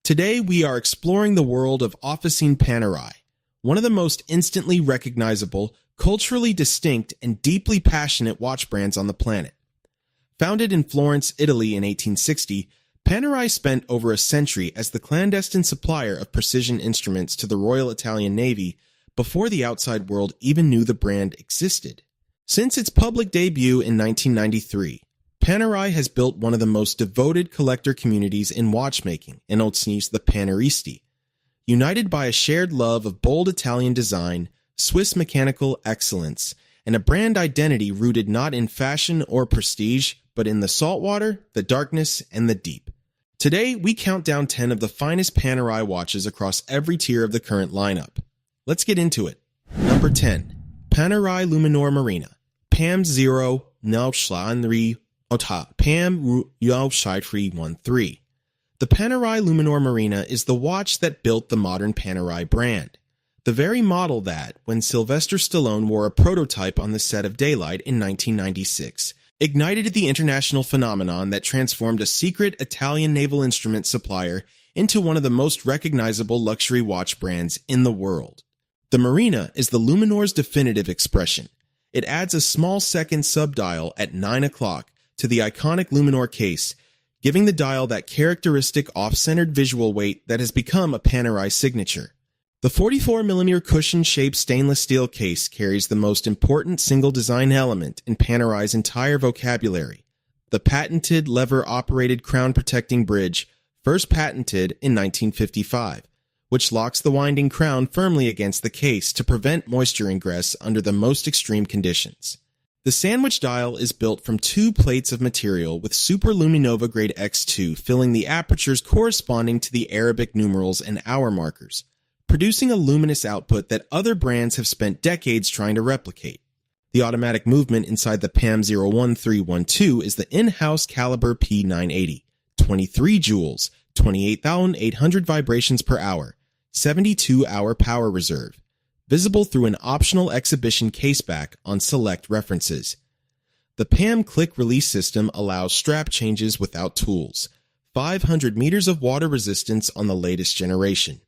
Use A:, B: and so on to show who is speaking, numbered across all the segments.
A: Today we are exploring the world of Officine Panerai, one of the most instantly recognizable, culturally distinct, and deeply passionate watch brands on the planet. Founded in Florence, Italy in 1860, Panerai spent over a century as the clandestine supplier of precision instruments to the Royal Italian Navy before the outside world even knew the brand existed. Since its public debut in 1993, Panerai has built one of the most devoted collector communities in watchmaking, inoltre the Paneristi. United by a shared love of bold Italian design, Swiss mechanical excellence, and a brand identity rooted not in fashion or prestige, but in the saltwater, the darkness, and the deep. Today, we count down 10 of the finest Panerai watches across every tier of the current lineup. Let's get into it. Number 10. Panerai Luminor Marina. PAM 0 913 PAM 013. The Panerai Luminor Marina is the watch that built the modern Panerai brand. The very model that, when Sylvester Stallone wore a prototype on the set of Daylight in 1996, ignited the international phenomenon that transformed a secret Italian naval instrument supplier into one of the most recognizable luxury watch brands in the world. The Marina is the Luminor's definitive expression. It adds a small second subdial at 9 o'clock to the iconic Luminor case, giving the dial that characteristic off-centered visual weight that has become a Panerai signature. The 44mm cushion-shaped stainless steel case carries the most important single design element in Panerai's entire vocabulary, the patented lever-operated crown-protecting bridge, first patented in 1955, which locks the winding crown firmly against the case to prevent moisture ingress under the most extreme conditions. The sandwich dial is built from two plates of material with Super Luminova grade X2 filling the apertures corresponding to the Arabic numerals and hour markers, producing a luminous output that other brands have spent decades trying to replicate. The automatic movement inside the PAM 01312 is the in-house caliber P980, 23 joules, 28,800 vibrations per hour, 72-hour power reserve, visible through an optional exhibition caseback on select references. The PAM click release system allows strap changes without tools, 500 meters of water resistance on the latest generation.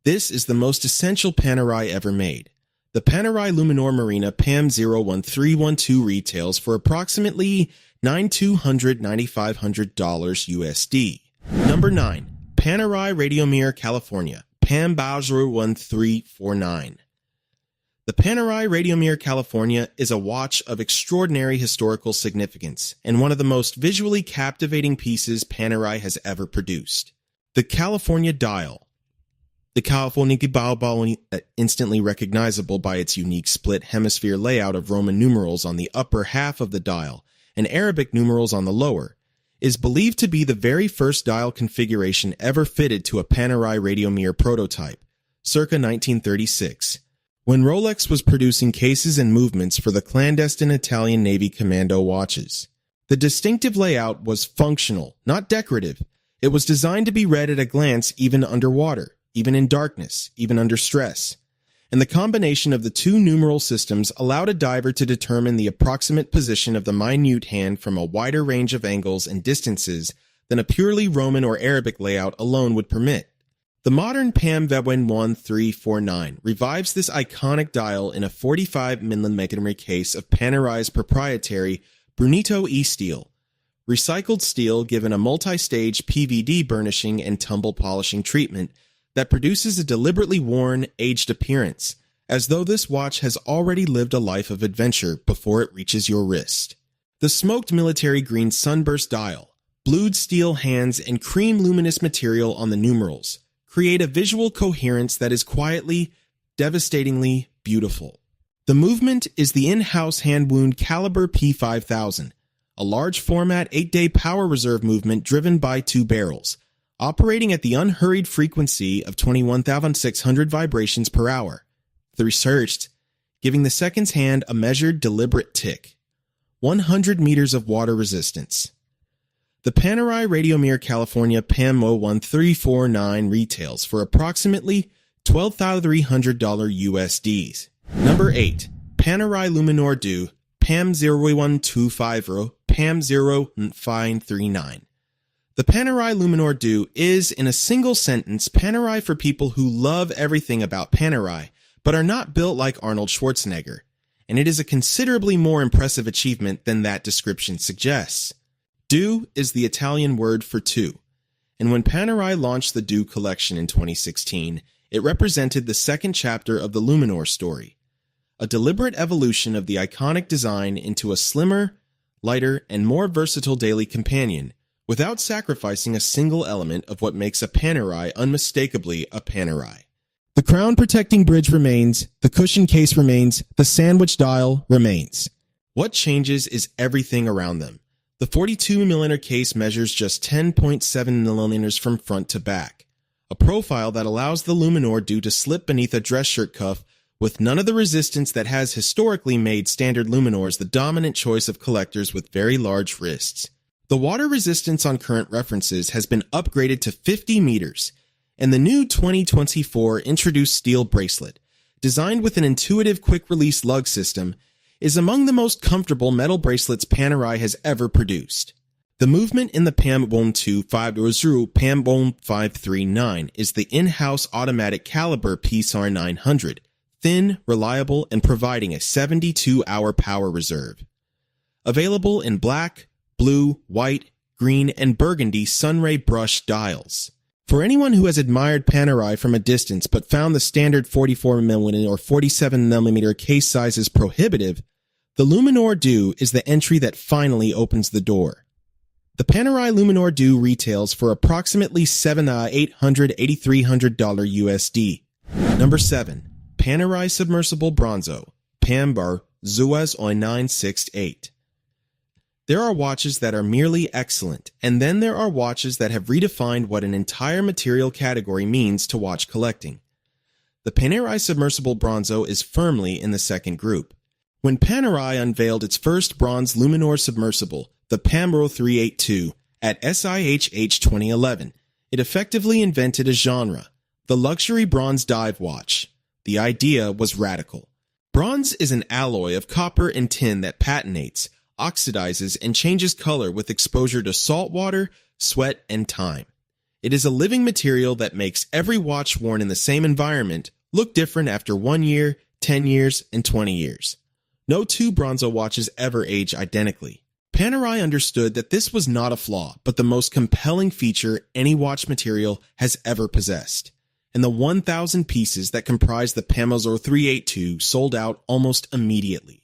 A: This is the most essential Panerai ever made. The Panerai Luminor Marina PAM 01312 retails for approximately $9,200–$9,500 USD. Number 9. Panerai Radiomir California PAM 01349. The Panerai Radiomir California is a watch of extraordinary historical significance and one of the most visually captivating pieces Panerai has ever produced. The California dial. The California dial, instantly recognizable by its unique split hemisphere layout of Roman numerals on the upper half of the dial and Arabic numerals on the lower, is believed to be the very first dial configuration ever fitted to a Panerai Radiomir prototype, circa 1936. When Rolex was producing cases and movements for the clandestine Italian Navy commando watches. The distinctive layout was functional, not decorative. It was designed to be read at a glance even underwater, even in darkness, even under stress. And the combination of the two numeral systems allowed a diver to determine the approximate position of the minute hand from a wider range of angles and distances than a purely Roman or Arabic layout alone would permit. The modern PAM 01349 revives this iconic dial in a 45mm case of Panerai's proprietary Brunito E-steel, recycled steel given a multi-stage PVD burnishing and tumble polishing treatment that produces a deliberately worn, aged appearance, as though this watch has already lived a life of adventure before it reaches your wrist. The smoked military green sunburst dial, blued steel hands, and cream luminous material on the numerals create a visual coherence that is quietly, devastatingly beautiful. The movement is the in-house hand-wound caliber P5000, a large format 8-day power reserve movement driven by two barrels, operating at the unhurried frequency of 21,600 vibrations per hour. The researched, giving the seconds hand a measured, deliberate tick. 100 meters of water resistance. The Panerai Radiomir California PAM 01349 retails for approximately $12,300 USDs. Number 8. Panerai Luminor Du PAM 01250 PAM 0539. The Panerai Luminor Do is, in a single sentence, Panerai for people who love everything about Panerai, but are not built like Arnold Schwarzenegger, and it is a considerably more impressive achievement than that description suggests. Do is the Italian word for two, and when Panerai launched the Do collection in 2016, it represented the second chapter of the Luminor story, a deliberate evolution of the iconic design into a slimmer, lighter, and more versatile daily companion, without sacrificing a single element of what makes a Panerai unmistakably a Panerai. The crown-protecting bridge remains, the cushion case remains, the sandwich dial remains. What changes is everything around them. The 42mm case measures just 10.7mm from front to back, a profile that allows the Luminor Do to slip beneath a dress shirt cuff with none of the resistance that has historically made standard Luminors the dominant choice of collectors with very large wrists. The water resistance on current references has been upgraded to 50 meters, and the new 2024 introduced steel bracelet, designed with an intuitive quick-release lug system, is among the most comfortable metal bracelets Panerai has ever produced. The movement in the Pambone 2500 Pambone 539 is the in-house automatic caliber PSAR 900, thin, reliable, and providing a 72-hour power reserve. Available in black, blue, white, green, and burgundy sunray brush dials. For anyone who has admired Panerai from a distance but found the standard 44mm or 47mm case sizes prohibitive, the Luminor Do is the entry that finally opens the door. The Panerai Luminor Do retails for approximately $800–$8,300 USD. Number 7. Panerai Submersible Bronzo, Pambar Zuaz 968. There are watches that are merely excellent, and then there are watches that have redefined what an entire material category means to watch collecting. The Panerai Submersible Bronzo is firmly in the second group. When Panerai unveiled its first bronze Luminor submersible, the Pambro 382, at SIHH 2011, it effectively invented a genre, the luxury bronze dive watch. The idea was radical. Bronze is an alloy of copper and tin that patinates, oxidizes, and changes color with exposure to salt water, sweat, and time. It is a living material that makes every watch worn in the same environment look different after 1 year, 10 years, and 20 years. No two Bronzo watches ever age identically. Panerai understood that this was not a flaw, but the most compelling feature any watch material has ever possessed. And the 1,000 pieces that comprise the Pamzo 382 sold out almost immediately.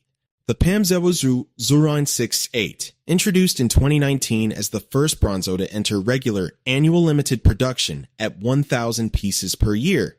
A: The Pamzo Zurine 68, introduced in 2019 as the first Bronzo to enter regular annual limited production at 1,000 pieces per year,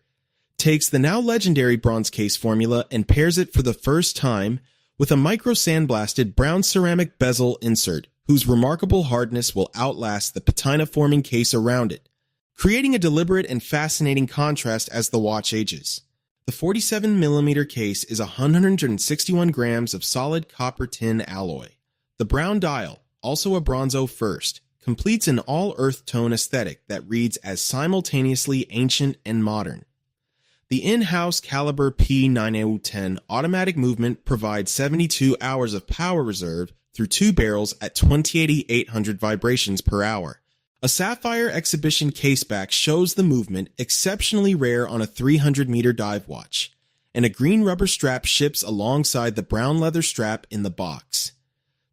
A: takes the now legendary bronze case formula and pairs it for the first time with a micro-sandblasted brown ceramic bezel insert whose remarkable hardness will outlast the patina-forming case around it, creating a deliberate and fascinating contrast as the watch ages. The 47mm case is 161 grams of solid copper tin alloy. The brown dial, also a Bronzo first, completes an all-earth tone aesthetic that reads as simultaneously ancient and modern. The in-house caliber P9010 automatic movement provides 72 hours of power reserve through two barrels at 28,800 vibrations per hour. A sapphire exhibition caseback shows the movement, exceptionally rare on a 300-meter dive watch, and a green rubber strap ships alongside the brown leather strap in the box.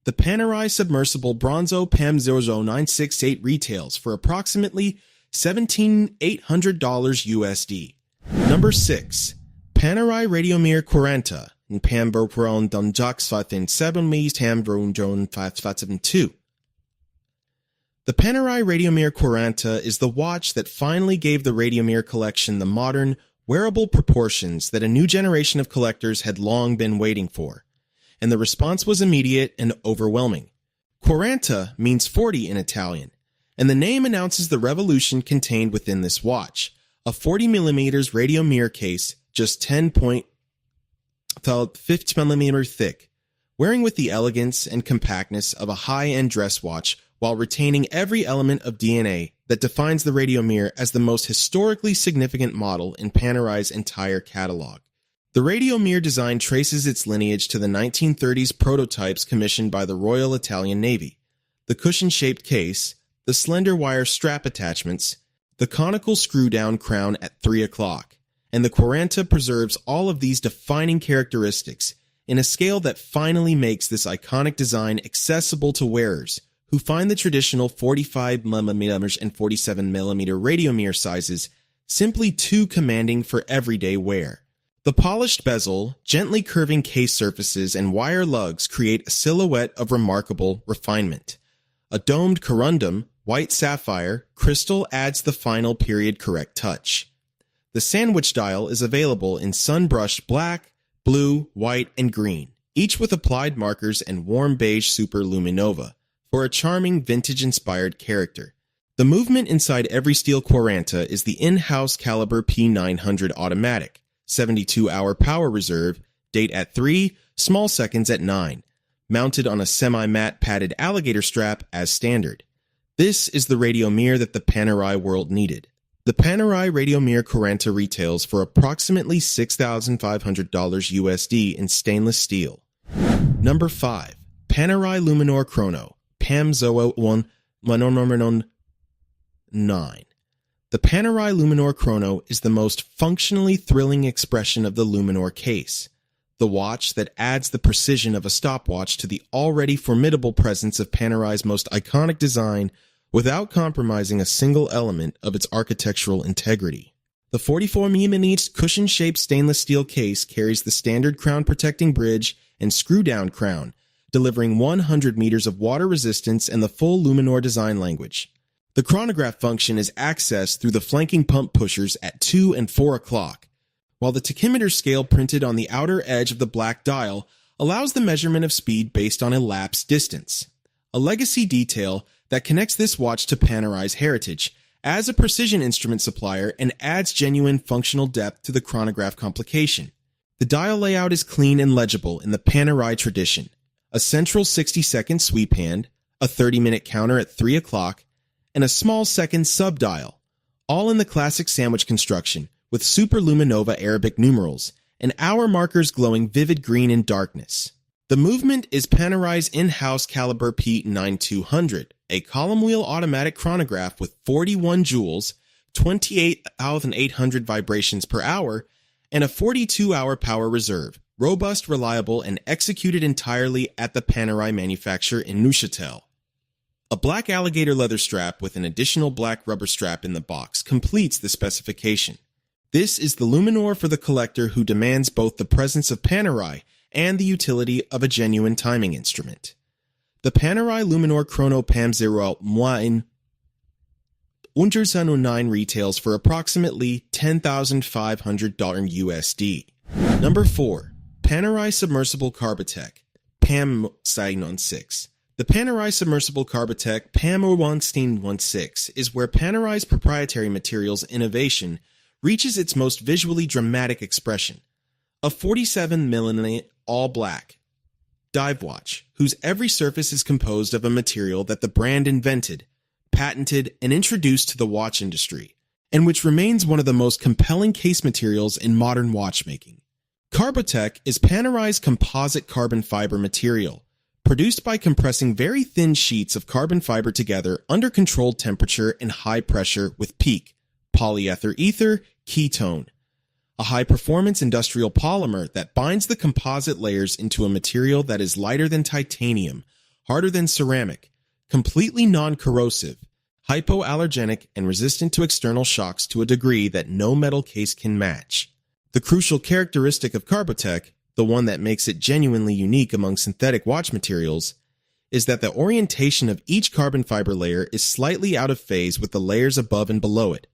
A: The Panerai Submersible Bronzo Pamzo 968 retails for approximately $17,800 USD. Number 6. Panerai Radiomir 40 in Pamberkron Donjaksvatin 7 Mies Tambrun Joan 572. The Panerai Radiomir 40 is the watch that finally gave the Radiomir collection the modern, wearable proportions that a new generation of collectors had long been waiting for, and the response was immediate and overwhelming. 40 means 40 in Italian, and the name announces the revolution contained within this watch, a 40mm Radiomir case just 10.50mm thick, wearing with the elegance and compactness of a high-end dress watch while retaining every element of DNA that defines the Radiomir as the most historically significant model in Panerai's entire catalog. The Radiomir design traces its lineage to the 1930s prototypes commissioned by the Royal Italian Navy. The cushion-shaped case, the slender wire strap attachments, the conical screw-down crown at 3 o'clock, and the Quaranta preserves all of these defining characteristics in a scale that finally makes this iconic design accessible to wearers who find the traditional 45mm and 47mm radio mirror sizes simply too commanding for everyday wear. The polished bezel, gently curving case surfaces, and wire lugs create a silhouette of remarkable refinement. A domed corundum, white sapphire, crystal adds the final period-correct touch. The sandwich dial is available in sun-brushed black, blue, white, and green, each with applied markers and warm beige superluminova, for a charming vintage-inspired character. The movement inside every steel Quaranta is the in-house caliber P900 automatic, 72-hour power reserve, date at 3, small seconds at 9, mounted on a semi-matte padded alligator strap as standard. This is the radio mirror that the Panerai world needed. The Panerai radio mirror Quaranta retails for approximately $6,500 USD in stainless steel. Number 5. Panerai Luminor Chrono, PAM 01 9. The Panerai Luminor Chrono is the most functionally thrilling expression of the Luminor case, the watch that adds the precision of a stopwatch to the already formidable presence of Panerai's most iconic design without compromising a single element of its architectural integrity. The 44mm cushion-shaped stainless steel case carries the standard crown-protecting bridge and screw-down crown, delivering 100 meters of water resistance and the full Luminor design language. The chronograph function is accessed through the flanking pump pushers at 2 and 4 o'clock, while the tachymeter scale printed on the outer edge of the black dial allows the measurement of speed based on elapsed distance. A legacy detail that connects this watch to Panerai's heritage as a precision instrument supplier and adds genuine functional depth to the chronograph complication. The dial layout is clean and legible in the Panerai tradition. A central 60-second sweep hand, a 30-minute counter at 3 o'clock, and a small second sub-dial, all in the classic sandwich construction with superluminova Arabic numerals and hour markers glowing vivid green in darkness. The movement is Panerai's in-house caliber P9200, a column wheel automatic chronograph with 41 joules, 28,800 vibrations per hour, and a 42-hour power reserve, robust, reliable, and executed entirely at the Panerai manufacturer in Neuchâtel. A black alligator leather strap with an additional black rubber strap in the box completes the specification. This is the Luminor for the collector who demands both the presence of Panerai and the utility of a genuine timing instrument. The Panerai Luminor Chrono PAM 01 9 retails for approximately $10,500 USD. Number 4. Panerai Submersible Carbotech, PAM 6. The Panerai Submersible Carbotech PAM 16 is where Panerai's proprietary materials innovation reaches its most visually dramatic expression. A 47mm all-black dive watch, whose every surface is composed of a material that the brand invented, patented, and introduced to the watch industry, and which remains one of the most compelling case materials in modern watchmaking. Carbotech is Panerai's composite carbon fiber material, produced by compressing very thin sheets of carbon fiber together under controlled temperature and high pressure with PEEK, polyether ether, ketone, a high-performance industrial polymer that binds the composite layers into a material that is lighter than titanium, harder than ceramic, completely non-corrosive, hypoallergenic, and resistant to external shocks to a degree that no metal case can match. The crucial characteristic of Carbotech, the one that makes it genuinely unique among synthetic watch materials, is that the orientation of each carbon fiber layer is slightly out of phase with the layers above and below it,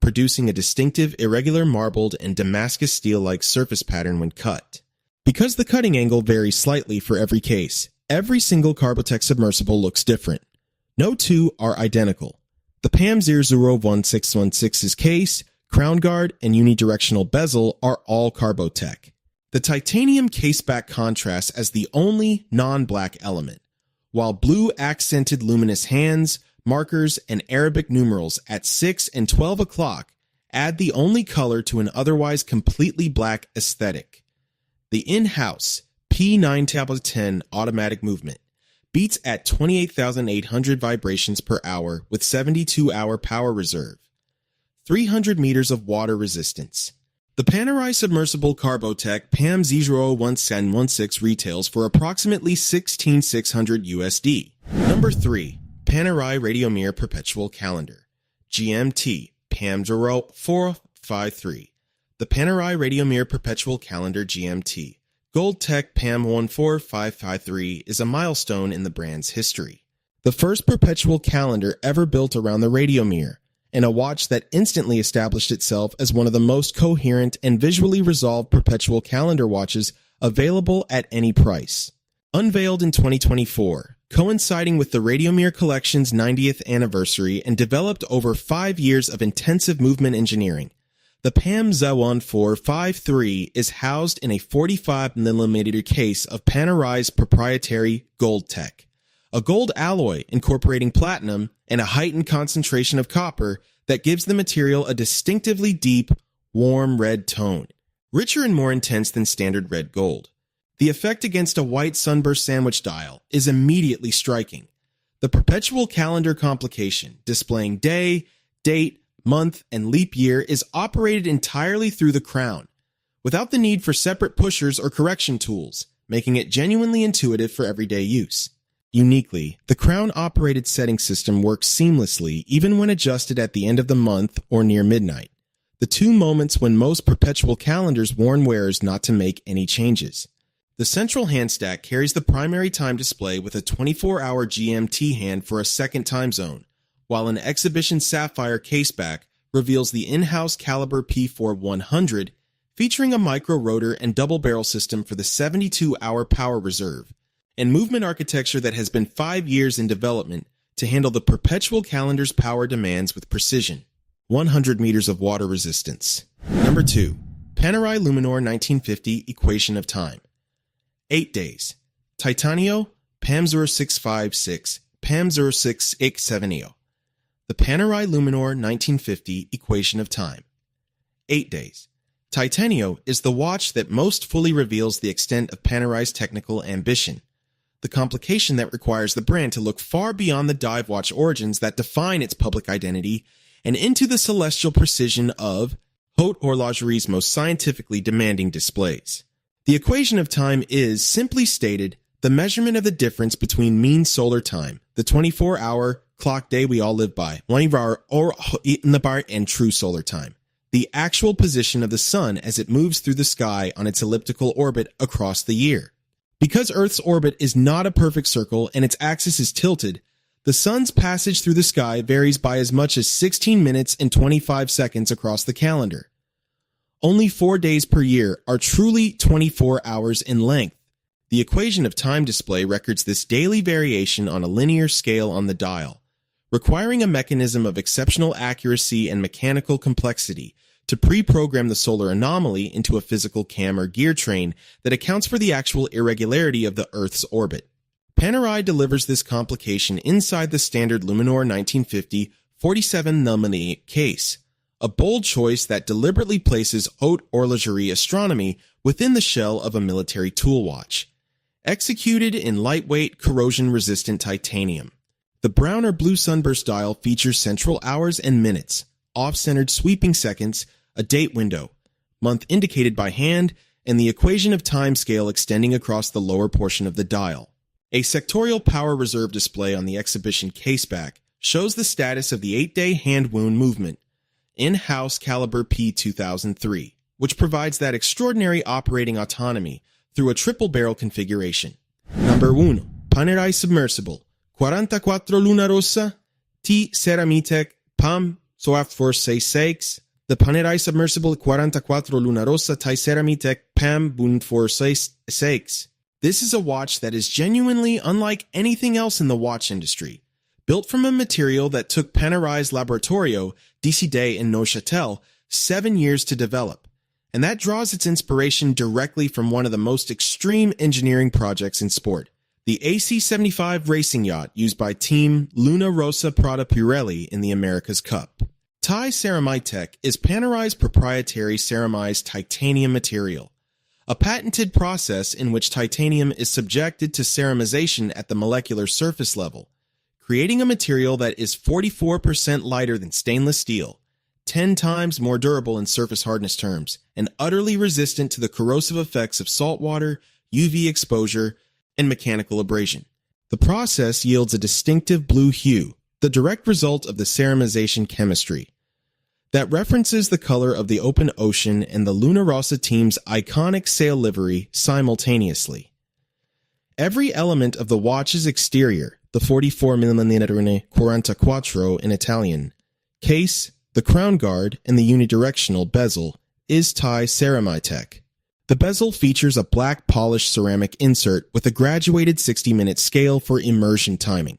A: producing a distinctive, irregular marbled and Damascus steel-like surface pattern when cut. Because the cutting angle varies slightly for every case, every single Carbotech submersible looks different. No two are identical. The PAM 001616's case, crown guard, and unidirectional bezel are all Carbotech. The titanium caseback contrasts as the only non-black element, while blue accented luminous hands, markers, and Arabic numerals at 6 and 12 o'clock add the only color to an otherwise completely black aesthetic. The in-house P910 automatic movement, beats at 28,800 vibrations per hour with 72-hour power reserve. 300 meters of water resistance. The Panerai Submersible Carbotech PAM Z01616 retails for approximately $16,600 USD. Number 3. Panerai Radiomir Perpetual Calendar GMT PAM 0453. The Panerai Radiomir Perpetual Calendar GMT Gold Tech PAM 14553 is a milestone in the brand's history. The first perpetual calendar ever built around the Radiomir, and a watch that instantly established itself as one of the most coherent and visually resolved perpetual calendar watches available at any price. Unveiled in 2024, coinciding with the Radiomir Collection's 90th anniversary and developed over 5 years of intensive movement engineering, the PAM Z1453 is housed in a 45mm case of Panerai's proprietary Gold Tech, a gold alloy incorporating platinum and a heightened concentration of copper that gives the material a distinctively deep, warm red tone, richer and more intense than standard red gold. The effect against a white sunburst sandwich dial is immediately striking. The perpetual calendar complication, displaying day, date, month, and leap year, is operated entirely through the crown, without the need for separate pushers or correction tools, making it genuinely intuitive for everyday use. Uniquely, the crown-operated setting system works seamlessly even when adjusted at the end of the month or near midnight, the two moments when most perpetual calendars warn wearers not to make any changes. The central hand stack carries the primary time display with a 24-hour GMT hand for a second time zone, while an exhibition sapphire caseback reveals the in-house caliber P4 100, featuring a micro-rotor and double-barrel system for the 72-hour power reserve, and movement architecture that has been 5 years in development to handle the perpetual calendar's power demands with precision. 100 meters of water resistance. Number 2. Panerai Luminor 1950 Equation of Time. 8 days. Titanio, PAM 0656, PAM 0687. The Panerai Luminor 1950 Equation of Time. 8 days. Titanio is the watch that most fully reveals the extent of Panerai's technical ambition, the complication that requires the brand to look far beyond the dive watch origins that define its public identity and into the celestial precision of haute horlogerie's most scientifically demanding displays. The equation of time is, simply stated, the measurement of the difference between mean solar time, the 24-hour clock day we all live by, and true solar time, the actual position of the sun as it moves through the sky on its elliptical orbit across the year. Because Earth's orbit is not a perfect circle and its axis is tilted, the sun's passage through the sky varies by as much as 16 minutes and 25 seconds across the calendar. Only 4 days per year are truly 24 hours in length. The equation of time display records this daily variation on a linear scale on the dial, requiring a mechanism of exceptional accuracy and mechanical complexity to pre-program the solar anomaly into a physical cam or gear train that accounts for the actual irregularity of the Earth's orbit. Panerai delivers this complication inside the standard Luminor 1950 47mm case, a bold choice that deliberately places haute horlogerie astronomy within the shell of a military tool watch. Executed in lightweight, corrosion-resistant titanium, the brown or blue sunburst dial features central hours and minutes, off-centered sweeping seconds, a date window, month indicated by hand, and the equation of time scale extending across the lower portion of the dial. A sectorial power reserve display on the exhibition caseback shows the status of the 8-day hand wound movement, in-house caliber P2003, which provides that extraordinary operating autonomy through a triple-barrel configuration. Number 1. Panerai Submersible 44 Luna Rossa T Ceramitec PAM 466. The Panerai Submersible 44 Luna Rossa T Ceramitec PAM 466. This is a watch that is genuinely unlike anything else in the watch industry. Built from a material that took Panerai's Laboratorio, Décidé in Neuchâtel, 7 years to develop, and that draws its inspiration directly from one of the most extreme engineering projects in sport, the AC-75 racing yacht used by Team Luna Rossa Prada Pirelli in the America's Cup. Ti Ceramitec is Panerai's proprietary ceramized titanium material, a patented process in which titanium is subjected to ceramization at the molecular surface level, creating a material that is 44% lighter than stainless steel, 10 times more durable in surface hardness terms, and utterly resistant to the corrosive effects of salt water, UV exposure, and mechanical abrasion. The process yields a distinctive blue hue, the direct result of the ceramization chemistry, that references the color of the open ocean and the Luna Rossa team's iconic sail livery simultaneously. Every element of the watch's exterior, the 44mm 44 in Italian, case, the crown guard, and the unidirectional bezel, is Thai Ceramitech. The bezel features a black polished ceramic insert with a graduated 60-minute scale for immersion timing.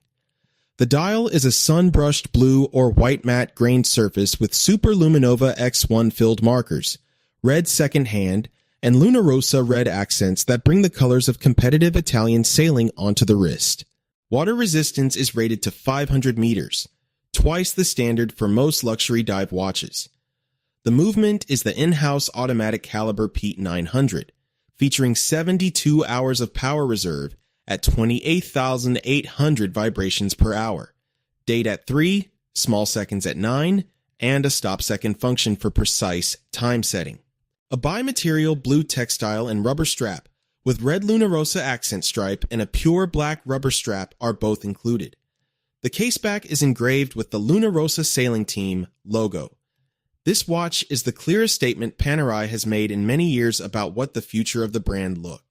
A: The dial is a sun-brushed blue or white matte grained surface with Super Luminova X1 filled markers, red second hand, and Luna Rossa red accents that bring the colors of competitive Italian sailing onto the wrist. Water resistance is rated to 500 meters, twice the standard for most luxury dive watches. The movement is the in-house automatic caliber Pete 900, featuring 72 hours of power reserve at 28,800 vibrations per hour, date at 3, small seconds at 9, and a stop second function for precise time setting. A bi-material blue textile and rubber strap with red Luna Rossa accent stripe and a pure black rubber strap are both included. The caseback is engraved with the Luna Rossa Sailing Team logo. This watch is the clearest statement Panerai has made in many years about what the future of the brand looks.